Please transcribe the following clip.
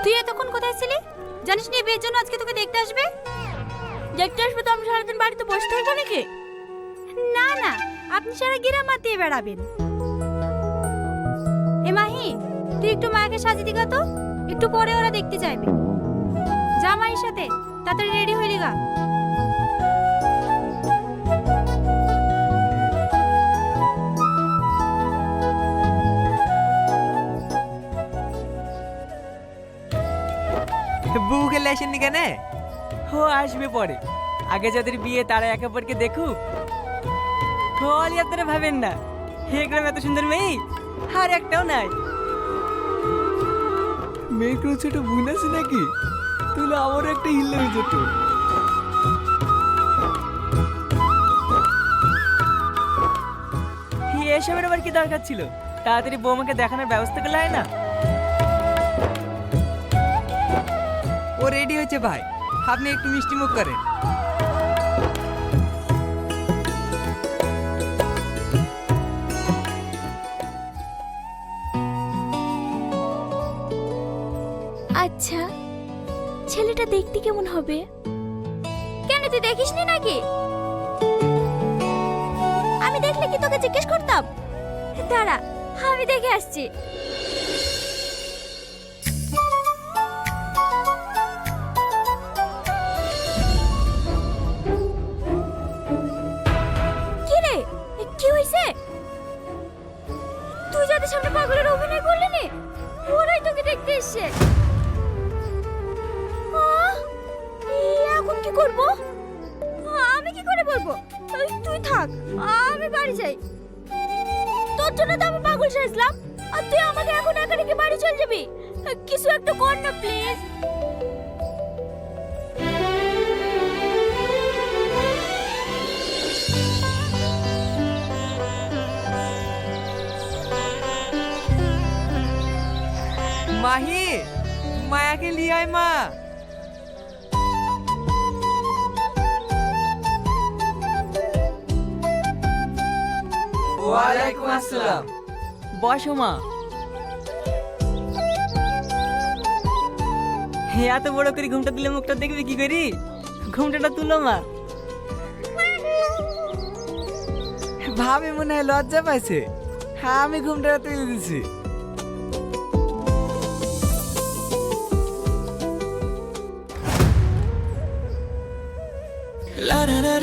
তুই এতক্ষণ কোথায় ছিলি? জানিস না বিয়ের জন্য আজকে তোকে দেখতে আসবে? দেখতে আসবে তো আমি সারাদিন বাড়িতে বসে থাকবো নাকি? না না, আপনি সারা গিরা মাতিয়ে বেড়াবেন। এ মাহি, তুই একটু মায়াকে সাজিয়ে দিগা তো, একটু পরে ওরা দেখতে চাইবে। যা মায়ের সাথে, তাড়াতাড়ি রেডি হয়ে গা। বউ খেলে আসেননি কেন? ও আসবে পরে, আগে যাদের বিয়ে তারা একে অপরকে দেখুক। হলি আপনারা ভাবেন না, হে গ্রামে এত সুন্দর মেয়ে আর একটাও নাই। মেয়ের কোনো ছোট বোন আছে নাকি? তাহলে আমারও একটা হিল হয়ে যেত। এসবের আবার কি দরকার ছিল? তাড়াতাড়ি বৌমাকে দেখানোর ব্যবস্থা করলে হয় না? ও রেডি হয়েছে ভাই, আপনি একটু মিষ্টি মুখ করেন। আচ্ছা, ছেলেটা দেখতে কেমন হবে? কেন তুই দেখিসনি নাকি? আমি দেখলে কি তোকে জিজ্ঞেস করতাম? দাঁড়া, আমি দেখে আসছি। কি রে, কি হইছে? তুই যাদের সামনে পাগলের অভিনয় করলি নি, ওরাই তোকে দেখতে এসছে। এখন কি করব? আমি কি করে বলবো? তুই থাক, আমি বাড়ি যাই। তোর জন্য তো আমি পাগল সাজলাম, আর তুই আমাকে এখন একা রেখে বাড়ি চলে যাবি? কিছু একটা কর না প্লিজ। মাহি, মায়াকে লিয়ে আয় মা। ওয়ালাইকুম আসসালাম। বসো মা। হে এত বড় করে ঘুমটা দিলে মুখটা দেখবে কি করি? ঘুমটাটা তুলো মা। ভাবে মনে হয় লজ্জা পাইছে। হ্যাঁ, আমি ঘুমটা তুলে দিছি। La da da